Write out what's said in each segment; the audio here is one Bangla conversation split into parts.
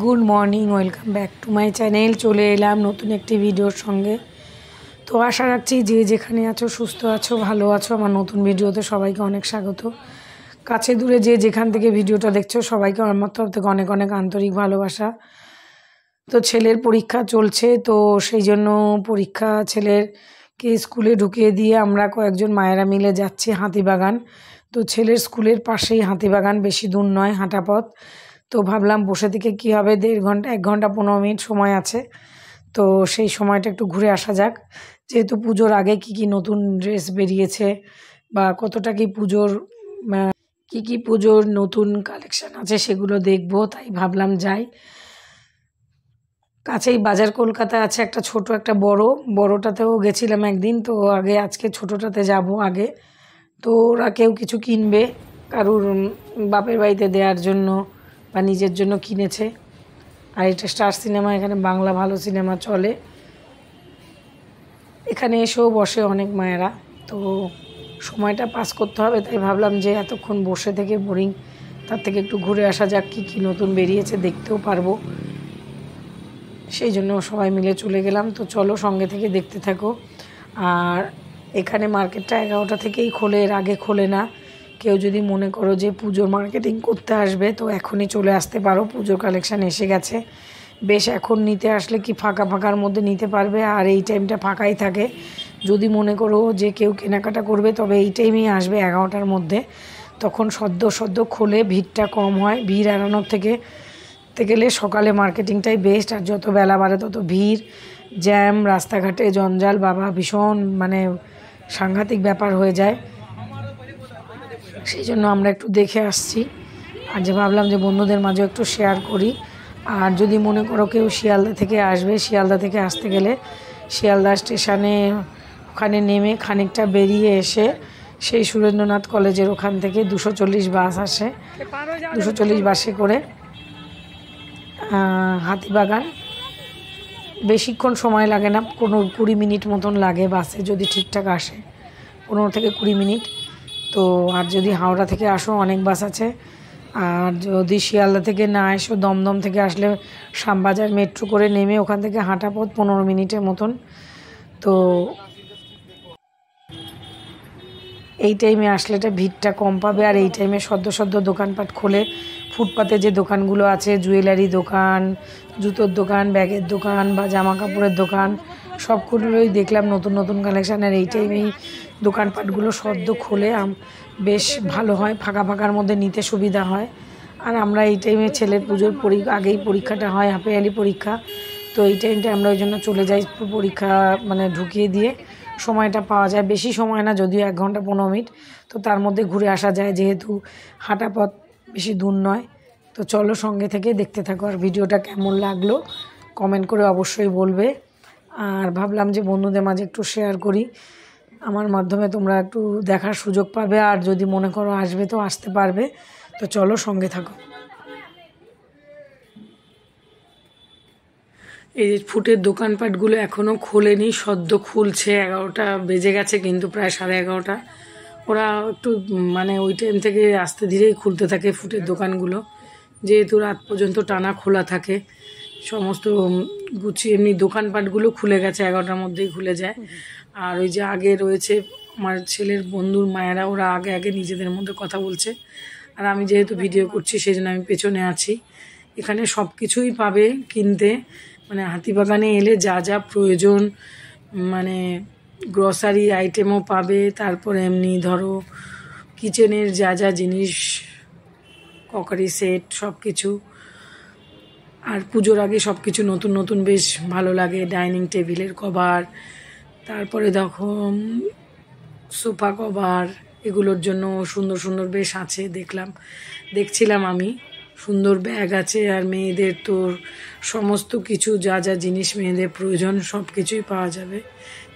Good morning, welcome back to my channel. চলে এলাম নতুন একটি ভিডিওর সঙ্গে। তো আশা রাখছি যে যেখানে আছো সুস্থ আছো, ভালো আছো। আমার নতুন ভিডিওতে সবাইকে অনেক স্বাগত। কাছে দূরে যে যেখান থেকে ভিডিওটা দেখছো সবাইকে আমার তরফ থেকে অনেক অনেক আন্তরিক ভালোবাসা। তো ছেলের পরীক্ষা চলছে, তো সেই জন্য পরীক্ষা ছেলেরকে স্কুলে ঢুকিয়ে দিয়ে আমরা কয়েকজন মায়েরা মিলে যাচ্ছি হাতিবাগান। তো ছেলের স্কুলের পাশেই হাতিবাগান, বেশি দূর নয়, হাঁটা পথ। তো ভাবলাম বসে থেকে কী হবে, 1.5 ঘন্টা 1 ঘন্টা 15 মিনিট সময় আছে, তো সেই সময়টা একটু ঘুরে আসা যাক। যেহেতু পুজোর আগে কি নতুন ড্রেস বেরিয়েছে বা কতটা কি পুজোর কি পুজোর নতুন কালেকশান আছে সেগুলো দেখবো, তাই ভাবলাম যাই। কাছেই বাজার কলকাতা আছে, একটা ছোট একটা বড়টাতেও গেছিলাম একদিন। তো আজকে ছোটোটাতে যাব আগে। তো ওরা কেউ কিছু কিনবে, কারুর বাপের বাড়িতে দেওয়ার জন্য বা নিজের জন্য কিনেছে। আর এটা স্টার সিনেমা, এখানে বাংলা ভালো সিনেমা চলে। এখানে এসেও বসে অনেক মায়েরা, তো সময়টা পাস করতে হবে, তাই ভাবলাম যে এতক্ষণ বসে থেকে বোরিং, তার থেকে একটু ঘুরে আসা যাক, কী নতুন বেরিয়েছে দেখতেও পারবো। সেই জন্য সবাই মিলে চলে গেলাম। তো চলো সঙ্গে থেকে দেখতে থাকো। আর এখানে মার্কেটটা 11টা থেকেই খোলে, এর আগে খোলে না। কেউ যদি মনে করো যে পুজোর মার্কেটিং করতে আসবে, তো এখনই চলে আসতে পারো, পুজোর কালেকশান এসে গেছে। বেশ এখন নিতে আসলে কি ফাঁকার মধ্যে নিতে পারবে, আর এই টাইমটা ফাঁকাই থাকে। যদি মনে করো যে কেউ কেনাকাটা করবে, তবে এই টাইমেই আসবে 11টার মধ্যে, তখন সদ্য খোলে, ভিড়টা কম হয়। ভিড় এড়ানোর থেকে গেলে সকালে মার্কেটিংটাই বেস্ট। আর যত বেলা বাড়ে তত ভিড়, জ্যাম, রাস্তাঘাটে জঞ্জাল, বাবা ভীষণ সাংঘাতিক ব্যাপার হয়ে যায়। সেই জন্য আমরা একটু দেখে আসছি, আর যে ভাবলাম যে বন্ধুদের মাঝে একটু শেয়ার করি। আর যদি মনে করো কেউ শিয়ালদা থেকে আসবে, শিয়ালদা থেকে আসতে গেলে শিয়ালদা স্টেশনে ওখানে নেমে খানিকটা বেরিয়ে এসে সেই সুরেন্দ্রনাথ কলেজের ওখান থেকে 240 বাস আসে, 240 বাসে করে হাতিবাগান। বেশিক্ষণ সময় লাগে না, 20 মিনিট মতন লাগে বাসে, যদি ঠিকঠাক আসে 15 থেকে 20 মিনিট। তো আর যদি হাওড়া থেকে আসো অনেক বাস আছে। আর যদি শিয়ালদা থেকে না এসো, দমদম থেকে আসলে শ্যামবাজার মেট্রো করে নেমে ওখান থেকে হাঁটা পথ 15 মিনিটের মতন। তো এই টাইমে আসলে এটা ভিড়টা কম পাবে। আর এই টাইমে সদ্য দোকানপাট খোলে। ফুটপাতে যে দোকানগুলো আছে, জুয়েলারি দোকান, জুতোর দোকান, ব্যাগের দোকান বা জামা কাপড়ের দোকান, সবগুলোই দেখলাম নতুন কালেকশান। আর এই টাইমেই দোকানপাটগুলো সদ্য খোলে, বেশ ভালো হয়, ফাঁকার মধ্যে নিতে সুবিধা হয়। আর আমরা এই টাইমে ছেলের পুজোর আগেই পরীক্ষাটা হয়, হাফ ইয়ারলি পরীক্ষা। তো এই টাইমটা আমরা ওই জন্য চলে যাই, পরীক্ষা ঢুকিয়ে দিয়ে সময়টা পাওয়া যায়। বেশি সময় না, যদিও 1 ঘন্টা 15 মিনিট, তো তার মধ্যে ঘুরে আসা যায়, যেহেতু হাঁটা পথ, বেশি দূর নয়। তো চলো সঙ্গে থেকে দেখতে থাকো। আর ভিডিওটা কেমন লাগলো কমেন্ট করে অবশ্যই বলবে। আর ভাবলাম যে বন্ধুদের মাঝে একটু শেয়ার করি, আমার মাধ্যমে তোমরা একটু দেখার সুযোগ পাবে। আর যদি মনে করো আসবে তো আসতে পারবে। তো চলো সঙ্গে থাকো। এই যে ফুটের দোকানপাটগুলো এখনও খোলেনি, সদ্য খুলছে। 11টা বেজে গেছে, কিন্তু প্রায় 11:30। ওরা একটু ওই টাইম থেকে আস্তে ধীরেই খুলতে থাকে ফুটের দোকানগুলো, যেহেতু রাত পর্যন্ত টানা খোলা থাকে। সমস্ত গুছিয়ে এমনি দোকানপাটগুলো খুলে গেছে, 11টার মধ্যেই খুলে যায়। আর ওই যে আগে রয়েছে আমার ছেলের বন্ধুর মায়েরা, ওরা আগে নিজেদের মধ্যে কথা বলছে। আর আমি যেহেতু ভিডিও করছি সেই জন্য আমি পেছনে আছি। এখানে সব কিছুই পাবে কিনতে, হাতিবাগানে এলে যা প্রয়োজন, গ্রসারি আইটেমও পাবে। তারপরে এমনি ধরো কিচেনের যা জিনিস, ক্রকারি সেট, সব কিছু। আর পুজোর আগে সব কিছু নতুন বেশ ভালো লাগে। ডাইনিং টেবিলের কভার, তারপরে দেখো সোফা কভার, এগুলোর জন্য সুন্দর বেশ আছে। দেখছিলাম আমি, সুন্দর ব্যাগ আছে। আর মেয়েদের তো সমস্ত কিছু যা জিনিস মেয়েদের প্রয়োজন সব কিছুই পাওয়া যাবে।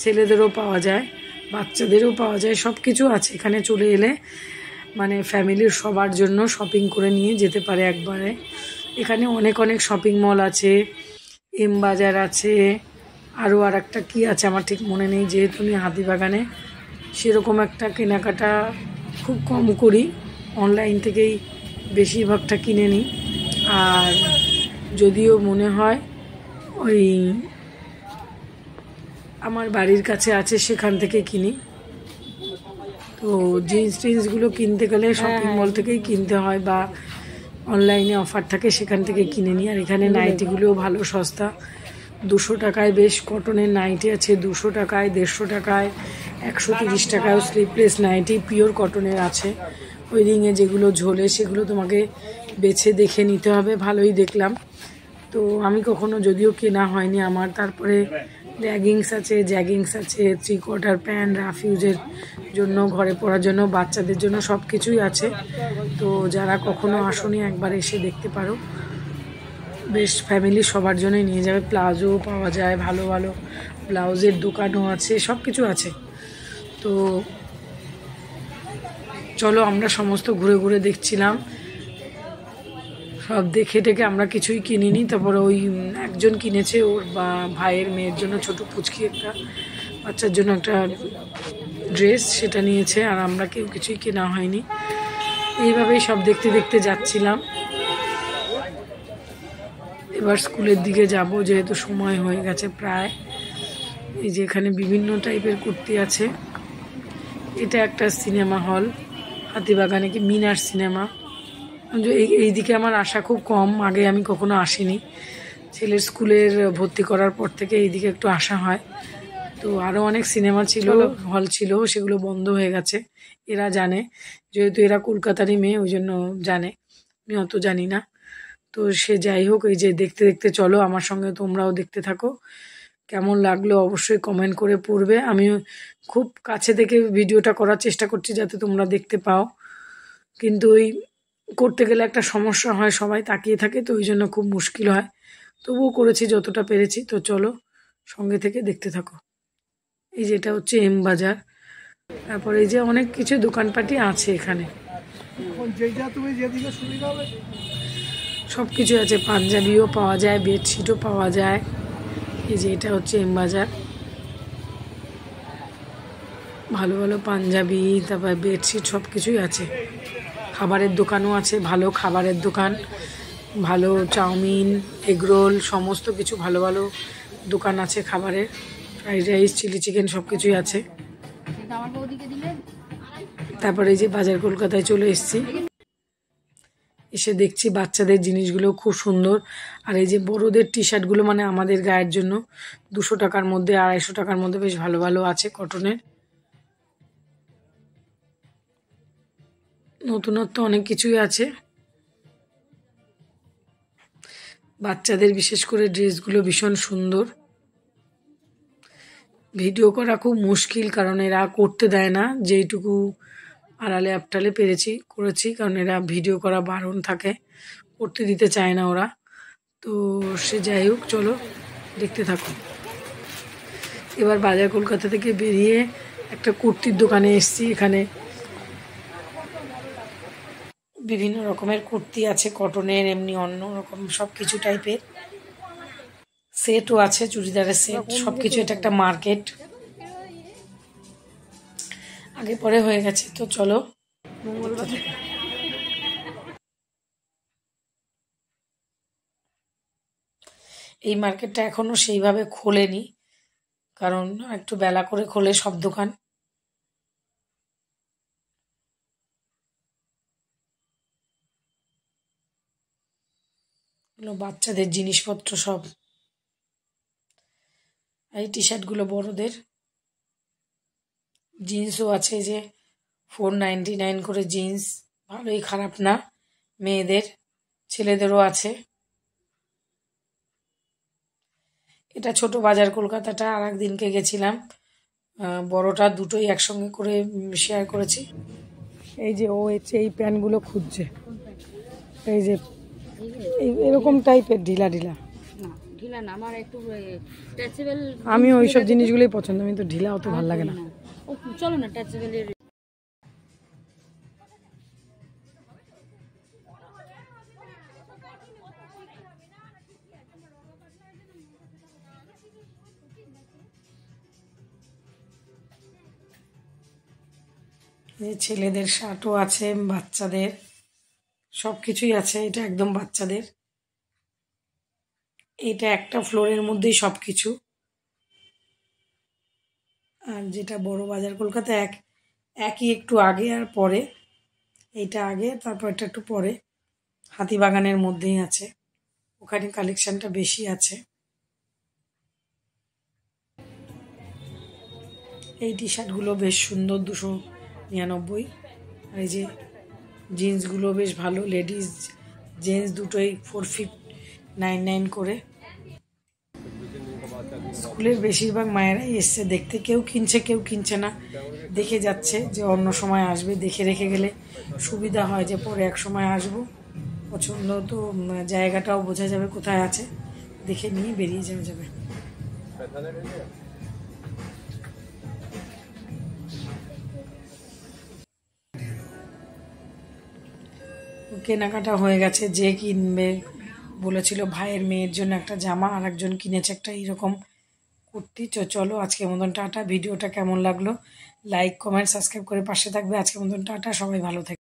ছেলেদেরও পাওয়া যায়, বাচ্চাদেরও পাওয়া যায়, সব কিছু আছে এখানে। চলে এলে ফ্যামিলির সবার জন্য শপিং করে নিয়ে যেতে পারে একবারে। এখানে অনেক শপিং মল আছে, এম বাজার আছে, আরও আর একটা কী আছে আমার ঠিক মনে নেই। যেহেতু আমি হাতিবাগানে সেরকম একটা কেনাকাটা খুব কম করি, অনলাইন থেকেই বেশিরভাগটা কিনে নিই। আর যদিও মনে হয় ওই আমার বাড়ির কাছে আছে সেখান থেকে কিনি। তো জিন্স টিন্সগুলো কিনতে গেলে শপিং মল থেকেই কিনতে হয়, বা অনলাইনে অফার থাকে সেখান থেকে কিনে নিই। আর এখানে নাইটিগুলোও ভালো সস্তা, 200 টাকায় বেশ কটনের নাইটি আছে, 200 টাকায়, 150 টাকায়, 130 টাকায়ও স্লিপলেস নাইটি পিওর কটনের আছে। ওই রিংয়ে যেগুলো ঝোলে সেগুলো তোমাকে বেছে দেখে নিতে হবে। ভালোই দেখলাম। তো আমি কখনো, যদিও কেনা হয়নি আমার। তারপরে লেগিংস আছে, জ্যাগিংস আছে, 3/4 প্যান্ট, রাফ ইউজের জন্য, ঘরে পরার জন্য, বাচ্চাদের জন্য সব কিছুই আছে। তো যারা কখনো আসোনি একবার এসে দেখতে পারো। বেশ ফ্যামিলি সবার জন্যই নিয়ে যাবে। প্লাজো পাওয়া যায়, ভালো ভালো ব্লাউজের দোকানও আছে, সব কিছু আছে। তো চলো, আমরা সমস্ত ঘুরে ঘুরে দেখছিলাম। সব দেখে টেকে আমরা কিছুই কিনিনি। তারপরে ওই একজন কিনেছে ওর ভাইয়ের মেয়ের জন্য, ছোট পুচকি একটা বাচ্চার জন্য একটা ড্রেস, সেটা নিয়েছে। আর আমরা কেউ কিছুই কেনা হয়নি। এইভাবেই সব দেখতে দেখতে যাচ্ছিলাম। এবার স্কুলের দিকে যাব, যেহেতু সময় হয়ে গেছে প্রায়। এই যে এখানে বিভিন্ন টাইপের কুর্তি আছে। এটা একটা সিনেমা হল, হাতিবাগানে কি মিনার সিনেমা। এইদিকে আমার আসা খুব কম, আগে আমি কখনো আসিনি। ছেলের স্কুলের ভর্তি করার পর থেকে এইদিকে একটু আসা হয়। তো আরও অনেক সিনেমা ছিল, হল ছিল, সেগুলো বন্ধ হয়ে গেছে। এরা জানে, যেহেতু এরা কলকাতারই মেয়ে, ওই জন্য জানে, আমি অত জানি না। তো সে যাই হোক, এই যে দেখতে দেখতে চলো আমার সঙ্গে, তোমরাও দেখতে থাকো। কেমন লাগলো অবশ্যই কমেন্ট করে পড়বে। আমি খুব কাছে থেকে ভিডিওটা করার চেষ্টা করছি যাতে তোমরা দেখতে পাও, কিন্তু ওই করতে গেলে একটা সমস্যা হয়, সবাই তাকিয়ে থাকে, তো ওই জন্য খুব মুশকিল হয়। তবুও করেছি যতটা পেরেছি। তো চলো সঙ্গে থেকে দেখতে থাকো। এই যেটা হচ্ছে এম বাজার। তারপরে এই যে অনেক কিছু দোকানপাটি আছে এখানে, সব কিছু আছে। পাঞ্জাবিও পাওয়া যায়, বেডশিটও পাওয়া যায়। এই যে এটা হচ্ছে এম বাজার। ভালো ভালো পাঞ্জাবি, তারপর বেডশিট সব কিছুই আছে। খাবারের দোকানও আছে, ভালো খাবারের দোকান, ভালো চাউমিন, এগরোল, সমস্ত কিছু ভালো ভালো দোকান আছে খাবারের। ফ্রাইড রাইস, চিলি চিকেন সব কিছুই আছে। তারপরে এই যে বাজার কলকাতায় চলে এসেছি, এসে দেখছি বাচ্চাদের জিনিসগুলো খুব সুন্দর। আর এই যে বড়োদের টি শার্টগুলো, মানে আমাদের গায়ের জন্য, 200 টাকার মধ্যে, 250 টাকার মধ্যে বেশ ভালো ভালো আছে কটনের। নতুনত্ব অনেক কিছুই আছে। বাচ্চাদের বিশেষ করে ড্রেসগুলো ভীষণ সুন্দর। ভিডিও করা খুব মুশকিল, কারণ এরা করতে দেয় না। যেইটুকু আড়ালে আপটালে পেরেছি করেছি, কারণ এরা ভিডিও করা বারণ থাকে, করতে দিতে চায় না ওরা। তো সে যাই হোক, চলো দেখতে থাকো। এবার বাজার কলকাতা থেকে বেরিয়ে একটা কুর্তির দোকানে এসেছি। এখানে বিভিন্ন রকমের কুর্তি আছে, কটনের, এমনি অন্য রকম সব কিছু টাইপের। সেটও আছে, চুড়িদারের সেট, সব কিছু। এটা একটা মার্কেট, আগে পরে হয়ে গেছে। তো চলো। এই মার্কেটটা এখনো সেইভাবে খোলেনি, কারণ একটু বেলা করে খোলে সব দোকান। বাচ্চাদের জিনিসপত্র সব। এই টি শার্টগুলো বড়দের। জিন্সও আছে, যে 499 করে জিন্স, ভালোই খারাপ না। মেয়েদের, ছেলেদেরও আছে। এটা ছোট বাজার কলকাতাটা আর একদিনকে গেছিলাম, বড়টা, দুটোই একসঙ্গে করে শেয়ার করেছি। এই যে ও হচ্ছে এই প্যান্টগুলো খুঁজছে, এই যে এরকম টাইপের ঢিলা ঢিলা। আমি ওইসব জিনিসগুলোই পছন্দ, আমি তো ঢিলা অত ভালো লাগে না। চলো না টাচেবলের। ছেলেদের শার্টও আছে, বাচ্চাদের সব কিছুই আছে। এটা একদম বাচ্চাদের। এটা একটা ফ্লোরের মধ্যেই সব কিছু। আর যেটা বড় বাজার কলকাতা একই, একটু আগে আর পরে। এইটা আগে, তারপর এটা একটু পরে। হাতিবাগানের মধ্যেই আছে, ওখানে কালেকশনটা বেশি আছে। এই টি শার্টগুলো বেশ সুন্দর, 299। আর এই যে জিন্সগুলো বেশ ভালো, লেডিস জেন্টস দুটোই 499 করে। স্কুলের বেশিরভাগ মায়েরাই এসছে দেখতে, কেউ কিনছে কেউ কিনছে না, দেখে যাচ্ছে যে অন্য সময় আসবে, দেখে রেখে গেলে সুবিধা হয় যে পরে এক সময় আসবো। পছন্দ তো জায়গাটাও বোঝা যাবে কোথায় আছে, দেখে নিয়ে বেরিয়ে যাওয়া যাবে। কেনাকাটা হয়ে গেছে। যে কিনবে বলেছিল ভাইয়ের মেয়ের জন্য একটা জামা, আর একজন কিনেছে একটা এইরকম কুর্তি। চলো আজকের মতন টাটা। ভিডিওটা কেমন লাগলো লাইক কমেন্ট সাবস্ক্রাইব করে পাশে থাকবে। আজকের মতন টাটা, সবাই ভালো থাকবে।